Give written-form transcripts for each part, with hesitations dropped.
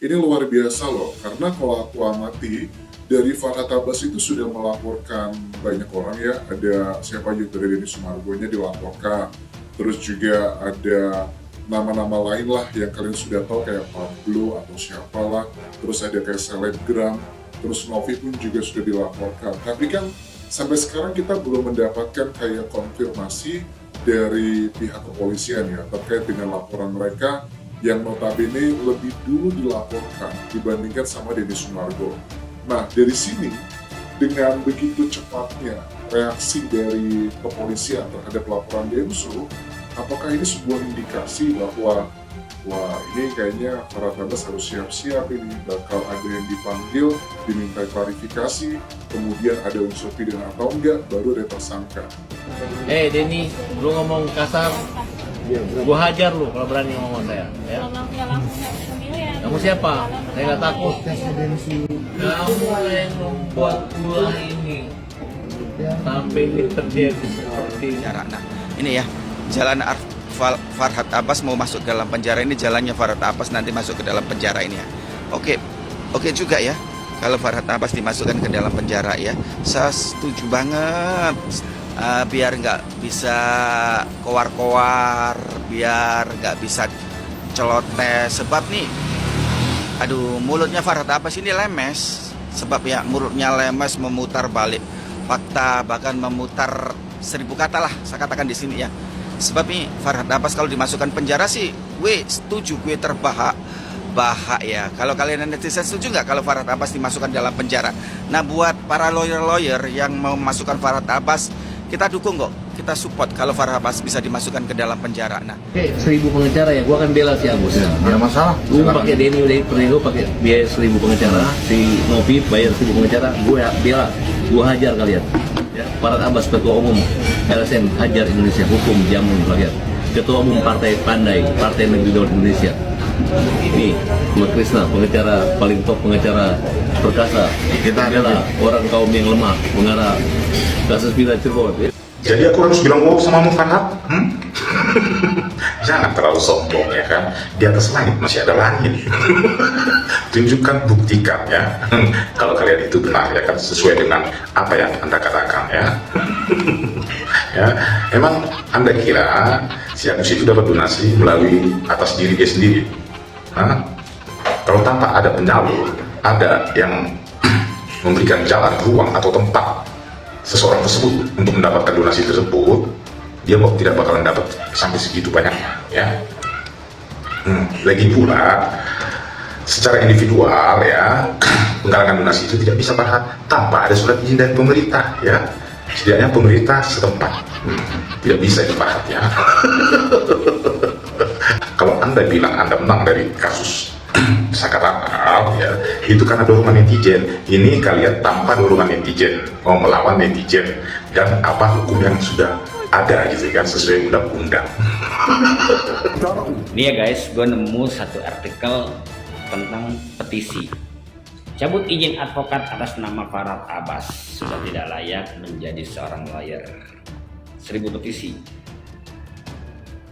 Ini luar biasa loh, karena kalau aku amati, dari Farhad Abbas itu sudah melaporkan banyak orang ya, ada siapa aja dari Denny Sumargo-nya dilaporkan, terus juga ada nama-nama lain lah yang kalian sudah tahu kayak Pablo atau siapalah, terus ada kayak selebgram, terus Novi pun juga sudah dilaporkan. Tapi kan sampai sekarang kita belum mendapatkan kayak konfirmasi dari pihak kepolisian ya terkait dengan laporan mereka yang notabene lebih dulu dilaporkan dibandingkan sama Denny Sumargo. Nah, dari sini, dengan begitu cepatnya reaksi dari kepolisian terhadap laporan Densu, apakah ini sebuah indikasi bahwa wah ini kayaknya para Abbas harus siap-siap ini bakal ada yang dipanggil, diminta klarifikasi, kemudian ada unsur pidana atau enggak, baru ada tersangka. Denny, lu ngomong kasar, gua hajar lu kalau berani ngomong saya. Ya. Kamu siapa? Saya nggak takut. Kamu yang membuat gua ini sampai ini terjadi seperti ini. Nah, ini ya jalan Farhad Abbas mau masuk ke dalam penjara, ini jalannya Farhad Abbas nanti masuk ke dalam penjara ini ya. Oke juga ya kalau Farhad Abbas dimasukkan ke dalam penjara ya. Saya setuju banget. Biar nggak bisa kowar-kowar, biar nggak bisa celoteh. Sebab nih, aduh, mulutnya Farhad Abbas ini lemes. Sebab ya mulutnya lemes, memutar balik fakta, bahkan memutar 1000 kata lah saya katakan di sini ya. Sebab nih Farhad Abbas kalau dimasukkan penjara sih, gue setuju, gue terbahak ya. Kalau kalian netizen setuju nggak kalau Farhad Abbas dimasukkan dalam penjara? Nah, buat para lawyer yang mau memasukkan Farhad Abbas, kita dukung kok, kita support kalau Farhad Abbas bisa dimasukkan ke dalam penjara. Nah, 1000 pengacara ya, gua akan bela si Agus. Tidak masalah. Lu pakai Denny udah perlu pakai biaya 1000 pengacara, si Novi bayar 1000 pengacara, gua bela, gua hajar kalian. Ya, Farhad Abbas ketua umum LSM Hajar Indonesia Hukum Jamun Rakyat, ketua umum Partai Pandai, Partai Negeri Daulat Indonesia. Ini Mbak Krisna, pengacara paling top, pengacara perkasa. Kita bela orang kaum yang lemah mengarah kasus pidana Cirebon. Jadi aku harus bilang wow sama Farhad? Jangan terlalu sombong ya kan. Di atas langit masih ada langit. Tunjukkan, buktikan ya. Kalau kalian itu benar ya kan, sesuai dengan apa yang Anda katakan ya. Ya, emang Anda kira si Agus itu dapat donasi melalui atas diri dia sendiri? Hah? Kalau tanpa ada penyalur, ada yang memberikan jalan, ruang atau tempat seseorang tersebut untuk mendapatkan donasi tersebut, dia kok tidak bakalan dapat sampai segitu banyaknya ya. Lagi pula secara individual ya, penggalangan donasi itu tidak bisa Farhad tanpa ada surat izin dari pemerintah ya. Setidaknya pemerintah setempat tidak bisa itu Farhad ya. Kalau Anda bilang Anda menang dari kasus Sakaratal ya, itu karena dorongan netizen. Ini kalian tanpa dorongan netizen, mau melawan netizen dan apa hukum yang sudah ada gitu kan, sesuai undang-undang. Ini ya guys, gue nemu satu artikel tentang petisi. Cabut izin advokat atas nama Farhad Abbas, sudah tidak layak menjadi seorang lawyer. 1000 petisi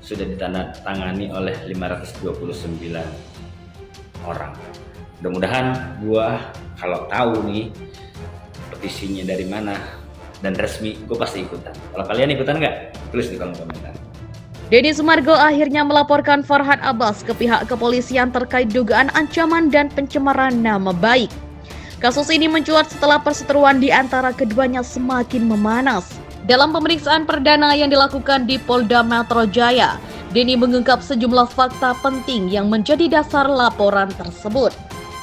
sudah ditandatangani oleh 529 orang. Mudah-mudahan gua kalau tahu nih petisinya dari mana dan resmi, gue pasti ikutan. Kalau kalian ikutan nggak? Tulis di kolom komentar. Denny Sumargo akhirnya melaporkan Farhad Abbas ke pihak kepolisian terkait dugaan ancaman dan pencemaran nama baik. Kasus ini mencuat setelah perseteruan di antara keduanya semakin memanas. Dalam pemeriksaan perdana yang dilakukan di Polda Metro Jaya, Denny mengungkap sejumlah fakta penting yang menjadi dasar laporan tersebut.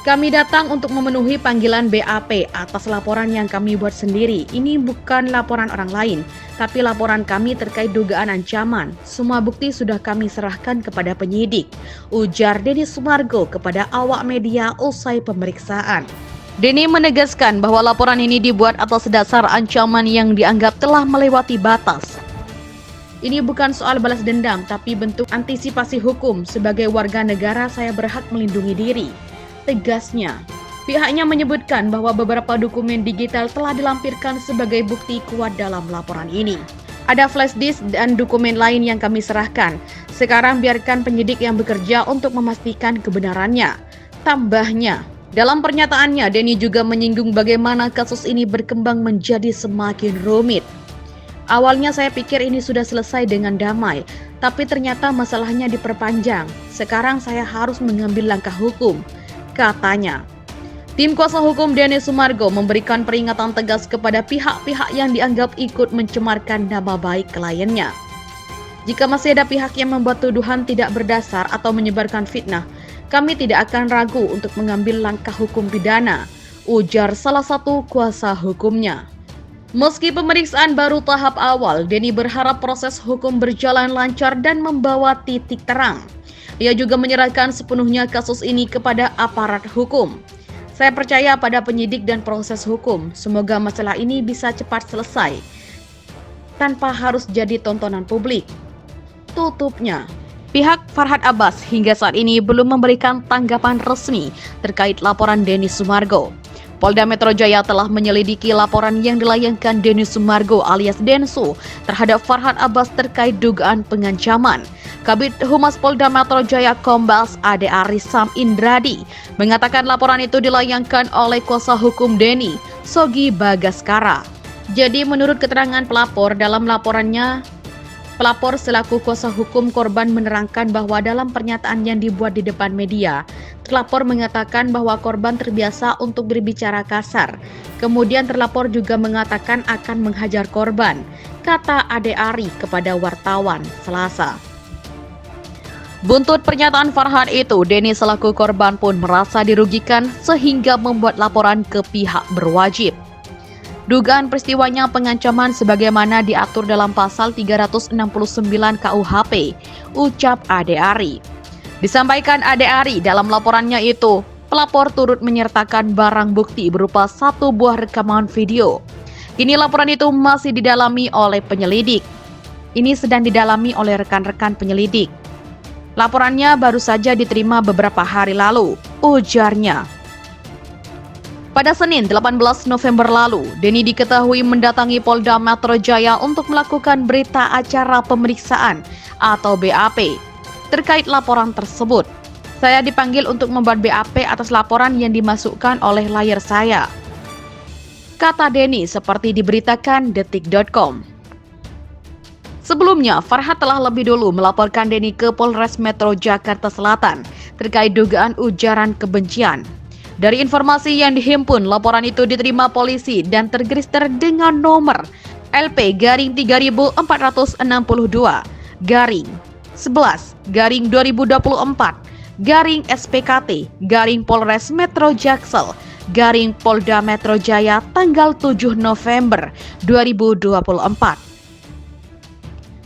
Kami datang untuk memenuhi panggilan BAP atas laporan yang kami buat sendiri. Ini bukan laporan orang lain, tapi laporan kami terkait dugaan ancaman. Semua bukti sudah kami serahkan kepada penyidik, ujar Denny Sumargo kepada awak media usai pemeriksaan. Denny menegaskan bahwa laporan ini dibuat atas dasar ancaman yang dianggap telah melewati batas. Ini bukan soal balas dendam, tapi bentuk antisipasi hukum. Sebagai warga negara, saya berhak melindungi diri, tegasnya. Pihaknya menyebutkan bahwa beberapa dokumen digital telah dilampirkan sebagai bukti kuat dalam laporan ini. Ada flash disk dan dokumen lain yang kami serahkan. Sekarang biarkan penyidik yang bekerja untuk memastikan kebenarannya. Tambahnya, dalam pernyataannya, Denny juga menyinggung bagaimana kasus ini berkembang menjadi semakin rumit. Awalnya saya pikir ini sudah selesai dengan damai, tapi ternyata masalahnya diperpanjang. Sekarang saya harus mengambil langkah hukum, katanya. Tim kuasa hukum Denny Sumargo memberikan peringatan tegas kepada pihak-pihak yang dianggap ikut mencemarkan nama baik kliennya. Jika masih ada pihak yang membuat tuduhan tidak berdasar atau menyebarkan fitnah, kami tidak akan ragu untuk mengambil langkah hukum pidana, ujar salah satu kuasa hukumnya. Meski pemeriksaan baru tahap awal, Denny berharap proses hukum berjalan lancar dan membawa titik terang. Ia juga menyerahkan sepenuhnya kasus ini kepada aparat hukum. Saya percaya pada penyidik dan proses hukum. Semoga masalah ini bisa cepat selesai tanpa harus jadi tontonan publik, tutupnya. Pihak Farhad Abbas hingga saat ini belum memberikan tanggapan resmi terkait laporan Denny Sumargo. Polda Metro Jaya telah menyelidiki laporan yang dilayangkan Denny Sumargo alias Densu terhadap Farhad Abbas terkait dugaan pengancaman. Kabid Humas Polda Metro Jaya Kombes Ade Arisam Indradi mengatakan laporan itu dilayangkan oleh kuasa hukum Denny, Sogi Bagaskara. Jadi menurut keterangan pelapor dalam laporannya, pelapor selaku kuasa hukum korban menerangkan bahwa dalam pernyataan yang dibuat di depan media, terlapor mengatakan bahwa korban terbiasa untuk berbicara kasar. Kemudian terlapor juga mengatakan akan menghajar korban, kata Ade Ari kepada wartawan Selasa. Buntut pernyataan Farhad itu, Denny selaku korban pun merasa dirugikan sehingga membuat laporan ke pihak berwajib. Dugaan peristiwanya pengancaman sebagaimana diatur dalam pasal 369 KUHP, ucap Ade Ari. Disampaikan Ade Ari dalam laporannya itu, pelapor turut menyertakan barang bukti berupa 1 buah rekaman video. Kini laporan itu masih didalami oleh penyelidik. Ini sedang didalami oleh rekan-rekan penyelidik. Laporannya baru saja diterima beberapa hari lalu, ujarnya. Pada Senin 18 November lalu, Denny diketahui mendatangi Polda Metro Jaya untuk melakukan berita acara pemeriksaan atau BAP terkait laporan tersebut. Saya dipanggil untuk membuat BAP atas laporan yang dimasukkan oleh layar saya, kata Denny seperti diberitakan Detik.com. Sebelumnya, Farhad telah lebih dulu melaporkan Denny ke Polres Metro Jakarta Selatan terkait dugaan ujaran kebencian. Dari informasi yang dihimpun, laporan itu diterima polisi dan terregister dengan nomor LP-3411/2024/SPKT/Polres Metro Jaksel/Polda Metro Jaya tanggal 7 November 2024.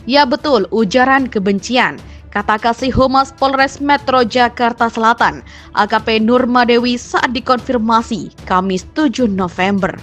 Ya betul, ujaran kebencian, kata Kasih Humas Polres Metro Jakarta Selatan, AKP Nurma Dewi saat dikonfirmasi Kamis 7 November.